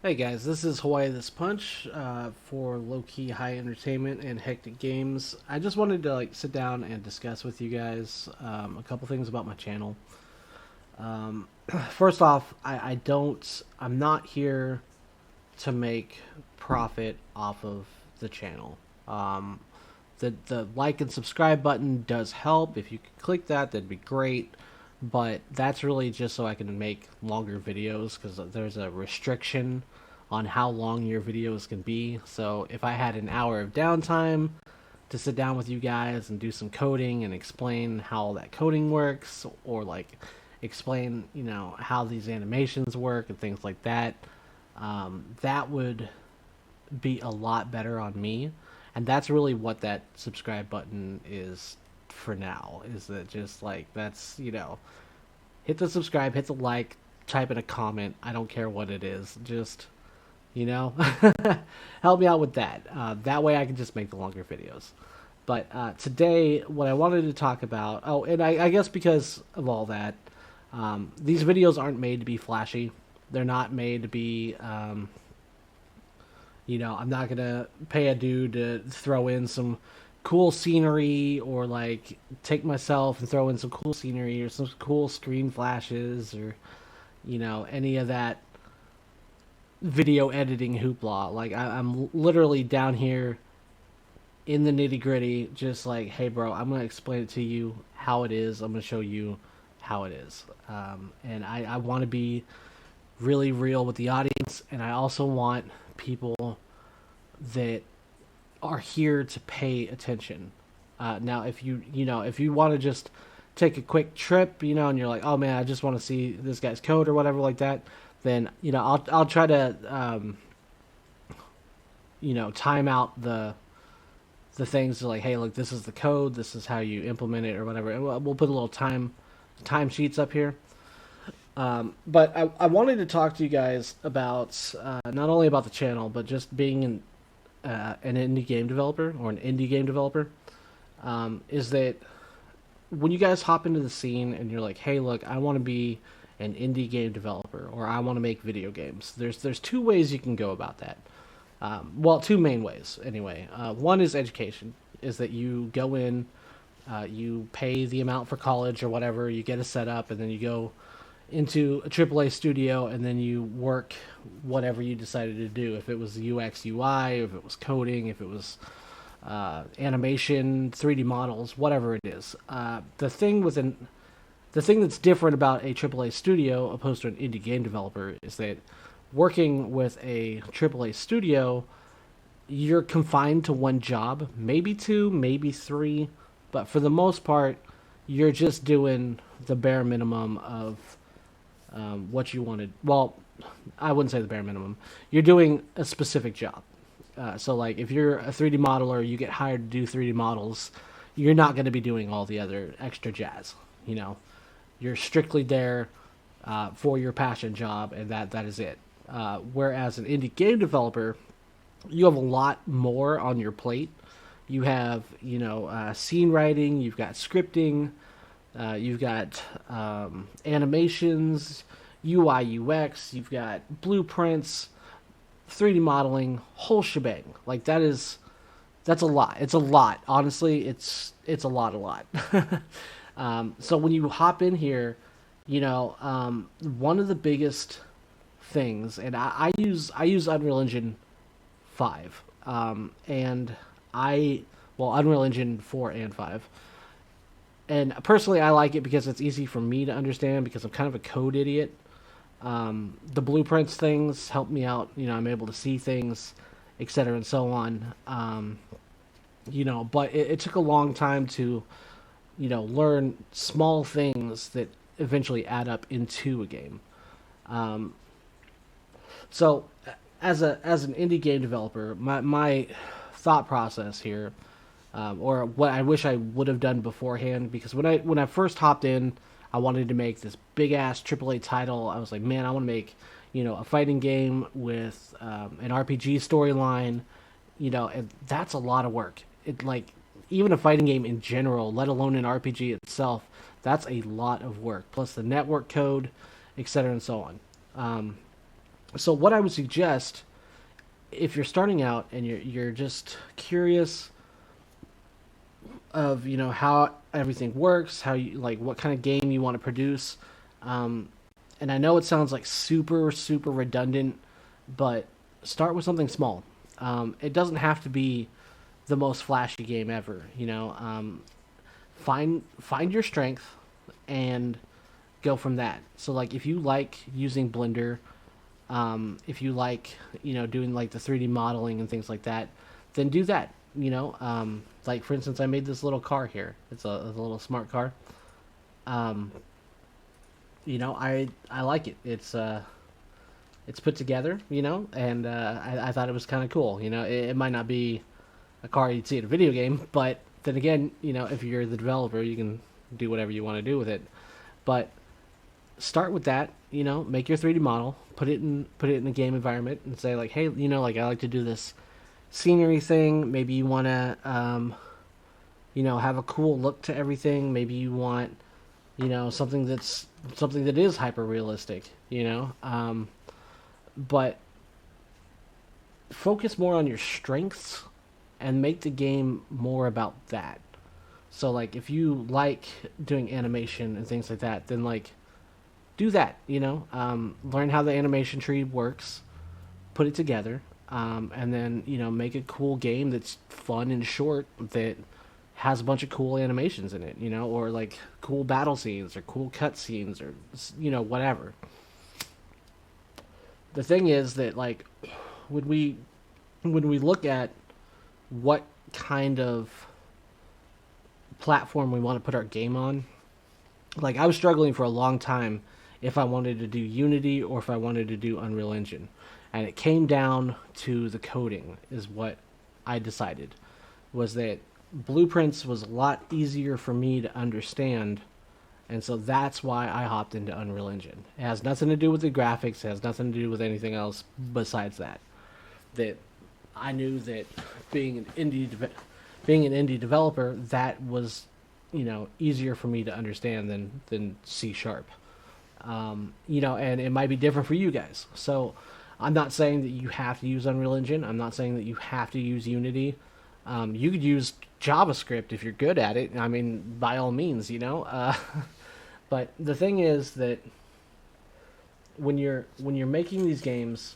Hey guys, this is Hawaii This Punch for Low Key High Entertainment and Hectic Games. I just wanted to sit down and discuss with you guys a couple things about my channel. First off, I'm not here to make profit off of the channel. Um, the like and subscribe button does help. If you could click that, that'd be great. But that's really just so I can make longer videos because there's a restriction on how long your videos can be. So if I had an hour of downtime to sit down with you guys and do some coding and explain how that coding works, or explain how these animations work and things like that, that would be a lot better on me. And that's really what that subscribe button is for now. Is that just that's hit the subscribe, hit the like, type in a comment. I don't care what it is. Just you know, help me out with that. That way I can just make the longer videos. But today, what I wanted to talk about. Oh, and I guess because of all that, these videos aren't made to be flashy. They're not made to be I'm not gonna pay a dude to throw in some cool scenery, or take myself and throw in some cool scenery or some cool screen flashes, or any of that video editing hoopla. I'm literally down here in the nitty gritty, just hey, bro, I'm gonna explain it to you how it is. I'm gonna show you how it is, and I want to be really real with the audience, and I also want people that are here to pay attention. Now, if you want to just take a quick trip, and you're like, oh man, I just want to see this guy's code or whatever like that, then I'll try to time out the things like, hey, look, this is the code, this is how you implement it or whatever. And we'll put a little time sheets up here. But I wanted to talk to you guys about not only about the channel, but just being an indie game developer, or an indie game developer. Is that when you guys hop into the scene and you're like, hey, look, I want to be an indie game developer, or I want to make video games. There's two ways you can go about that. Well, two main ways anyway. One is education, is that you go in, you pay the amount for college or whatever, you get a setup, and then you go into a AAA studio, and then you work whatever you decided to do. If it was UX UI, if it was coding, if it was animation, 3D models, whatever it is. The thing that's different about a AAA studio opposed to an indie game developer is that working with a AAA studio, you're confined to one job, maybe two, maybe three, but for the most part, you're just doing the bare minimum of what you wanted. Well, I wouldn't say the bare minimum. You're doing a specific job. So, if you're a 3D modeler, you get hired to do 3D models. You're not going to be doing all the other extra jazz. You're strictly there for your passion job, and that is it. Whereas an indie game developer, you have a lot more on your plate. You have scene writing, you've got scripting, you've got animations, UI UX, you've got blueprints, 3D modeling, whole shebang. That's a lot. It's a lot. Honestly, it's a lot. So when you hop in here, one of the biggest things, and I use Unreal Engine 5, and Unreal Engine 4 and 5. And personally, I like it because it's easy for me to understand, because I'm kind of a code idiot. The blueprints things help me out. I'm able to see things, etc., and so on. But it took a long time to, learn small things that eventually add up into a game. Um, so, as an indie game developer, my thought process here, or what I wish I would have done beforehand, because when I first hopped in, I wanted to make this big ass AAA title. I was like, man, I want to make a fighting game with an RPG storyline, and that's a lot of work. Even a fighting game in general, let alone an RPG itself, that's a lot of work. Plus the network code, etc., and so on. So what I would suggest, if you're starting out and you're just curious of how everything works, how you like what kind of game you want to produce, um, and I know it sounds like super redundant, but start with something small. It doesn't have to be the most flashy game ever. Find your strength and go from that. So like if you like using Blender, if you like doing like the 3D modeling and things like that, then do that. Like for instance, I made this little car here. It's a little smart car. Um, I like it. It's put together, and I thought it was kind of cool. It might not be a car you'd see in a video game, but then again, if you're the developer, you can do whatever you want to do with it. But start with that. Make your 3D model, put it in a game environment, and say like, hey, like I like to do this scenery thing. Maybe you want to, have a cool look to everything. Maybe you want, something that is hyper realistic. But focus more on your strengths and make the game more about that. So like if you like doing animation and things like that, then like do that. Learn how the animation tree works, put it together, and then make a cool game that's fun and short that has a bunch of cool animations in it. Or like cool battle scenes or cool cut scenes or whatever. The thing is that like when we look at what kind of platform we want to put our game on, like I was struggling for a long time if I wanted to do Unity or if I wanted to do Unreal Engine. And it came down to the coding is what I decided, was that Blueprints was a lot easier for me to understand, and so that's why I hopped into Unreal Engine. It has nothing to do with the graphics, it has nothing to do with anything else besides that. That I knew that being an indie developer, that was easier for me to understand than C sharp. And it might be different for you guys. So I'm not saying that you have to use Unreal Engine. I'm not saying that you have to use Unity. You could use JavaScript if you're good at it. I mean, by all means. But the thing is that when you're making these games,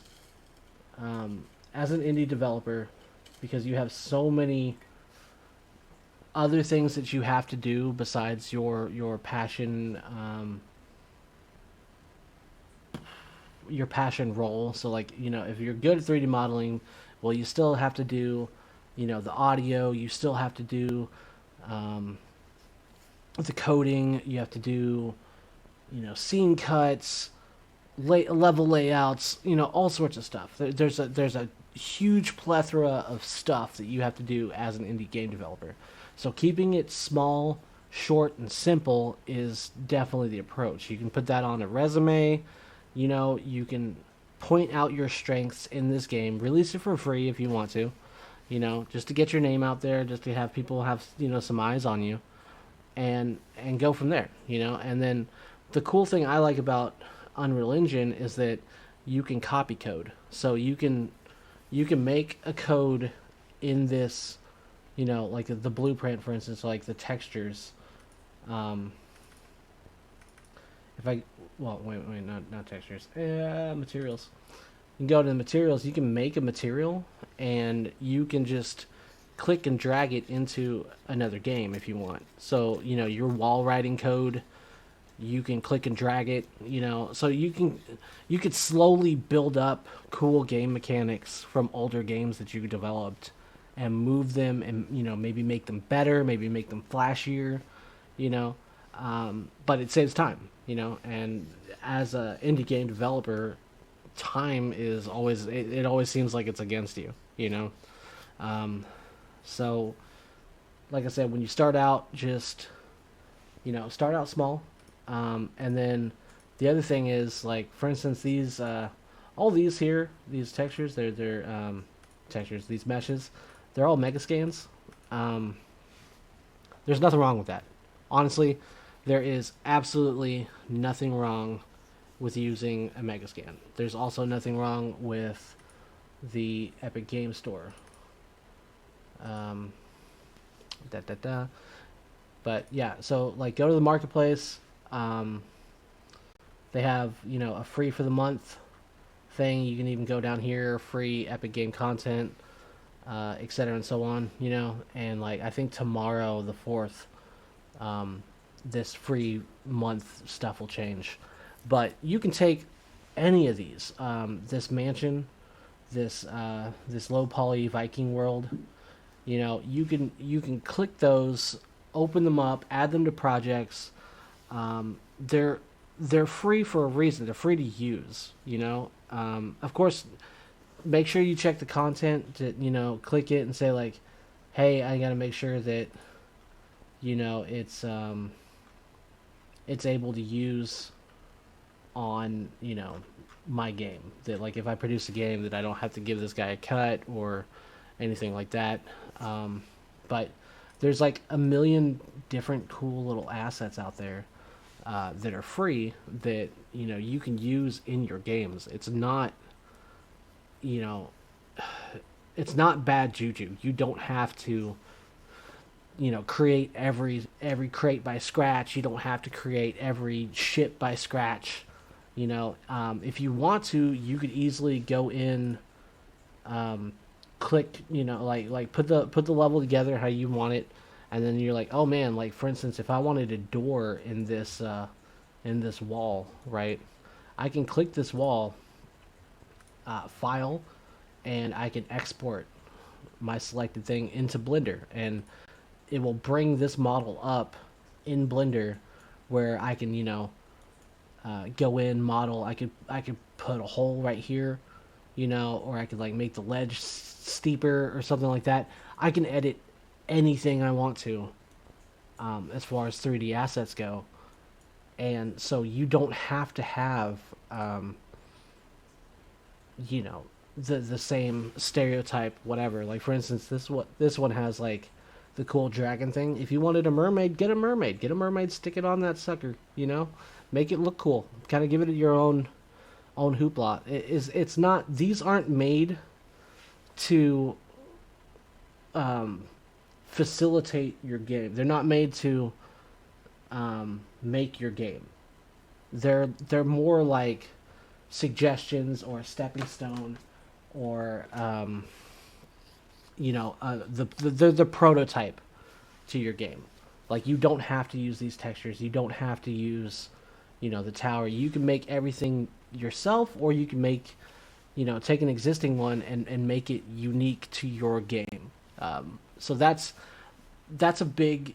as an indie developer, because you have so many other things that you have to do besides your passion, your passion role. So like if you're good at 3D modeling, well, you still have to do the audio. You still have to do um, the coding. You have to do scene cuts, level layouts. All sorts of stuff. There's a huge plethora of stuff that you have to do as an indie game developer. So keeping it small, short, and simple is definitely the approach. You can put that on a resume. You can point out your strengths in this game. Release it for free if you want to. Just to get your name out there, just to have people have some eyes on you, and go from there. And then the cool thing I like about Unreal Engine is that you can copy code. So you can make a code in this, like the blueprint, for instance, like the textures. Um, if I, well, wait, not textures, materials. You can go to the materials. You can make a material, and you can just click and drag it into another game if you want. So your wall writing code, you can click and drag it. So you could slowly build up cool game mechanics from older games that you developed, and move them, and maybe make them better, maybe make them flashier. You know, but it saves time. And as a indie game developer, time is always it always seems like it's against you. Um, so like I said, when you start out, just start out small, and then the other thing is, like, for instance, these all these here, these textures, they're textures, these meshes, they're all megascans. Um, there's nothing wrong with that. Honestly, there is absolutely nothing wrong with using a Megascan. There's also nothing wrong with the Epic Game Store. Um, da da da. But yeah, so like go to the marketplace. Um, they have a free for the month thing. You can even go down here, free Epic Game content, etc. and so on. And like I think tomorrow, the 4th, this free month stuff will change. But you can take any of these. This mansion, this low poly Viking world. You can click those, open them up, add them to projects. They're free for a reason. They're free to use. Of course, make sure you check the content to click it and say like, hey, I got to make sure that it's able to use on my game, that like if I produce a game that I don't have to give this guy a cut or anything like that. But there's like a million different cool little assets out there that are free that you can use in your games. You know it's not bad juju. You don't have to create every crate by scratch. You don't have to create every ship by scratch. If you want to, you could easily go in, click, like put the level together how you want it, and then you're like, oh man, like for instance, if I wanted a door in this wall, right? I can click this wall, file, and I can export my selected thing into Blender, and it will bring this model up in Blender, where I can go in, model. I could put a hole right here, or I could like make the ledge steeper or something like that. I can edit anything I want to, as far as 3D assets go, and so you don't have to have the same stereotype, whatever. Like for instance, this one has like the cool dragon thing. If you wanted a mermaid, get a mermaid. Get a mermaid, stick it on that sucker. Make it look cool. Kind of give it your own hoopla. It's not. These aren't made to facilitate your game. They're not made to make your game. They're more like suggestions or a stepping stone, or the prototype to your game. Like you don't have to use these textures. You don't have to use the tower. You can make everything yourself, or you can make take an existing one and make it unique to your game. So that's a big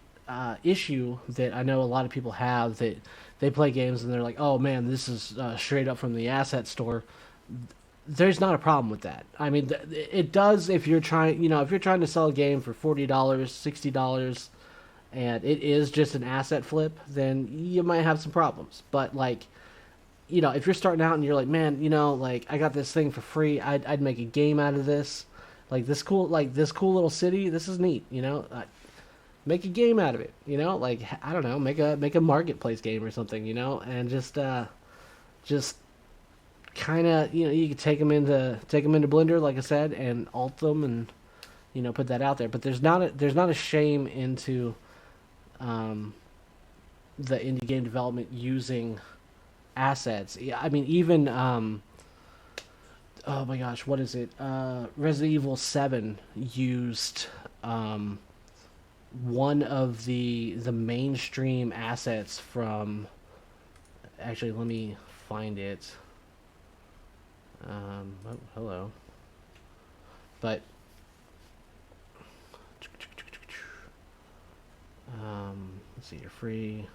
issue that I know a lot of people have, that they play games and they're like, oh man, this is straight up from the asset store. There's not a problem with that. I mean, it does if you're trying to sell a game for $40, $60, and it is just an asset flip, then you might have some problems. But like, if you're starting out and you're like, man, like I got this thing for free, I'd make a game out of this. Like this cool little city, this is neat. Make a game out of it. Like I don't know, make a marketplace game or something. And just kind of you could take them into Blender, like I said, and alt them and put that out there. But there's not a shame into the indie game development using assets. Yeah, I mean even oh my gosh, what is it? Resident Evil 7 used one of the mainstream assets from. Actually, let me find it. Oh, hello. But let's see, you're free.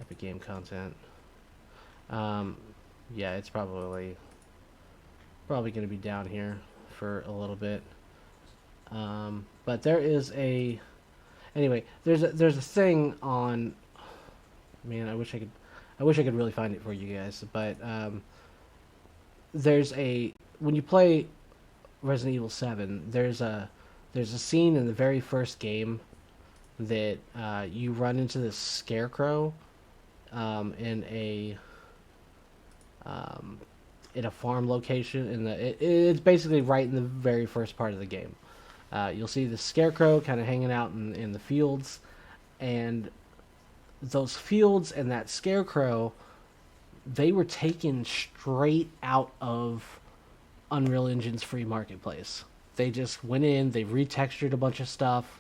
Epic Game content. Yeah, it's probably going to be down here for a little bit. But there is anyway, there's a thing on. Man, I wish I could really find it for you guys. But when you play Resident Evil 7, there's a scene in the very first game that you run into this scarecrow in in a farm location. It's basically right in the very first part of the game. You'll see the scarecrow kind of hanging out in the fields, and those fields and that scarecrow, they were taken straight out of Unreal Engine's free marketplace. They just went in, they retextured a bunch of stuff.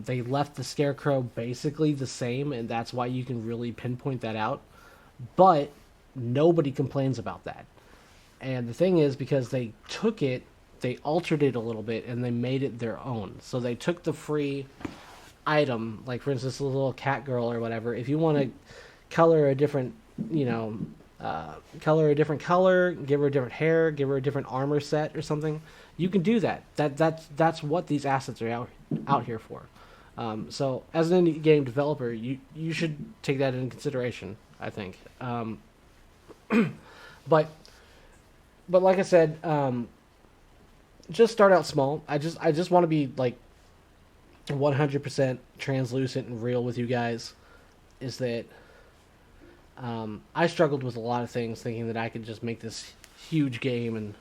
They left the scarecrow basically the same, and that's why you can really pinpoint that out. But nobody complains about that. And the thing is, because they took it, they altered it a little bit, and they made it their own. So they took the free item, like for instance, a little cat girl or whatever. If you want to color a different, you know, color a different color, give her a different hair, give her a different armor set or something, you can do that. That's what these assets are out here for. So as an indie game developer, you should take that into consideration, I think. But like I said, just start out small. I just want to be like 100% translucent and real with you guys. Is that I struggled with a lot of things, thinking that I could just make this huge game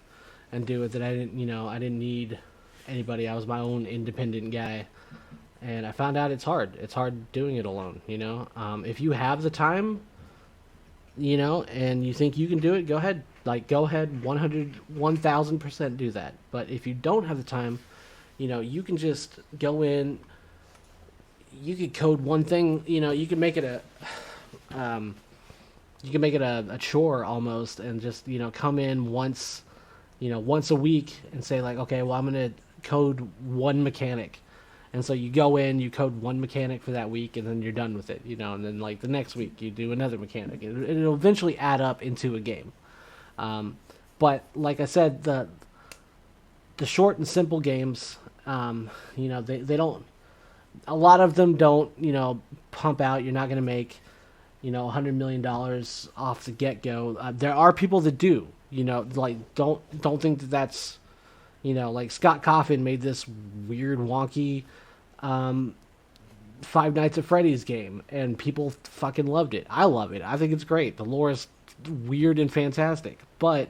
and do it. That I didn't need anybody. I was my own independent guy, and I found out it's hard. It's hard doing it alone. If you have the time, and you think you can do it, go ahead. Go ahead, 1000% do that. But if you don't have the time, you can just go in. You could code one thing. You can make it a chore almost, and just come in once a week and say like, okay, well, I'm gonna code one mechanic. And so you go in, you code one mechanic for that week, and then you're done with it, and then like the next week you do another mechanic. It'll eventually add up into a game. But like I said, the short and simple games, they don't, a lot of them don't, pump out. You're not going to make, $100 million off the get-go. There are people that do, don't think that that's, like Scott Coffin made this weird, wonky, Five Nights at Freddy's game, and people fucking loved it. I love it. I think it's great. The lore is weird and fantastic, but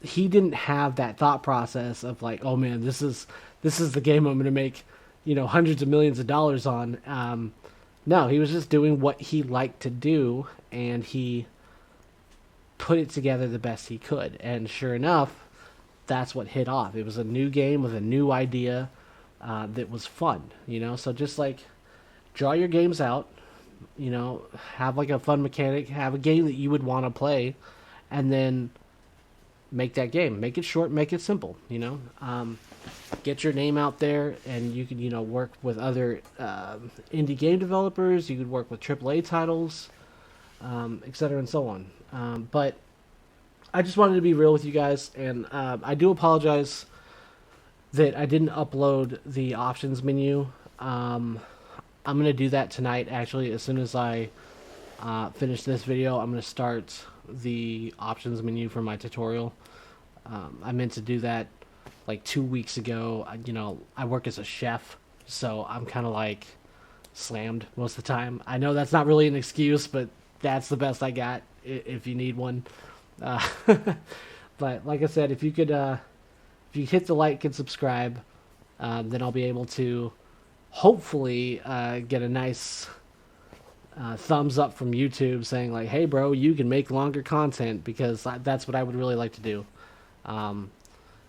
he didn't have that thought process of like, oh man, this is the game I'm going to make, hundreds of millions of dollars on. No, he was just doing what he liked to do, and he put it together the best he could. And sure enough, that's what hit off. It was a new game with a new idea that was fun, So just like draw your games out, have like a fun mechanic, have a game that you would want to play, and then make that game. Make it short, make it simple, Get your name out there, and you can, work with other indie game developers. You could work with AAA titles, etc. and so on. But I just wanted to be real with you guys, and I do apologize that I didn't upload the options menu. I'm going to do that tonight, actually. As soon as I finish this video, I'm going to start the options menu for my tutorial. I meant to do that like 2 weeks ago. I work as a chef, so I'm kind of like slammed most of the time. I know that's not really an excuse, but that's the best I got if you need one. But like I said, if you hit the like and subscribe, then I'll be able to hopefully get a nice thumbs up from YouTube saying like, hey bro, you can make longer content, because that's what I would really like to do.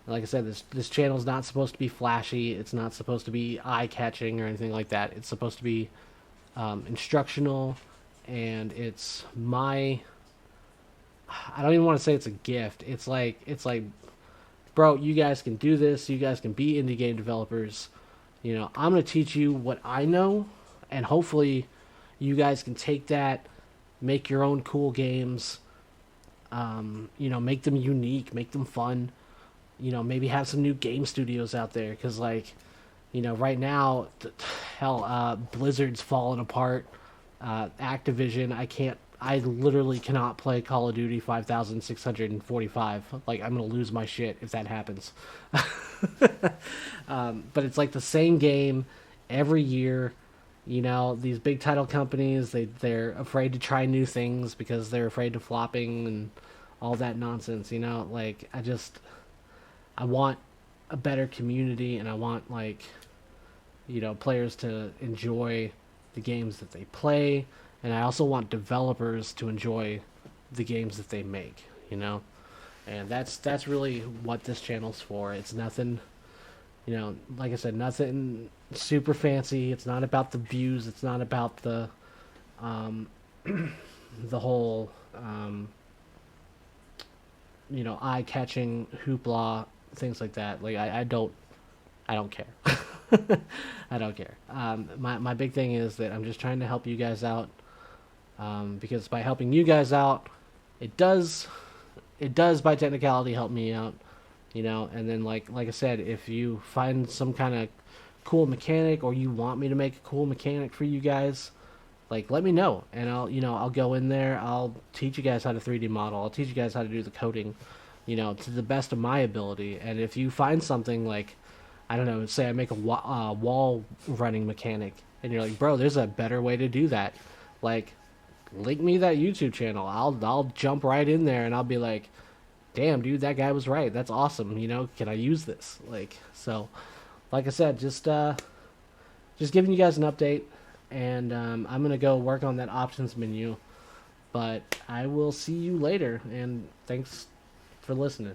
Like I said, this channel is not supposed to be flashy. It's not supposed to be eye-catching or anything like that. It's supposed to be instructional, and it's I don't even want to say it's a gift. It's like, bro, you guys can do this. You guys can be indie game developers. I'm going to teach you what I know, and hopefully you guys can take that, make your own cool games, make them unique, make them fun, maybe have some new game studios out there, because right now, hell, Blizzard's falling apart, Activision, I literally cannot play Call of Duty 5645. Like, I'm going to lose my shit if that happens. But it's like the same game every year. You know, these big title companies, they're afraid to try new things because they're afraid of flopping and all that nonsense. You know, like I want a better community, and I want like players to enjoy the games that they play, and I also want developers to enjoy the games that they make. You know, and that's really what this channel's for. It's nothing, like I said, nothing super fancy. It's not about the views. It's not about um, the whole eye catching hoopla, things like that. Like I don't care. I don't care. My big thing is that I'm just trying to help you guys out, because by helping you guys out, it does by technicality help me out, and then like I said, if you find some kind of cool mechanic, or you want me to make a cool mechanic for you guys, like let me know, and I'll go in there, I'll teach you guys how to 3D model, I'll teach you guys how to do the coding, to the best of my ability. And if you find something like, I don't know, say I make a wall running mechanic, and you're like, bro, there's a better way to do that, like link me that YouTube channel. I'll jump right in there, and I'll be like, damn dude, that guy was right, that's awesome, can I use this? Like, so like I said, just giving you guys an update, and I'm gonna go work on that options menu. But I will see you later, and thanks for listening.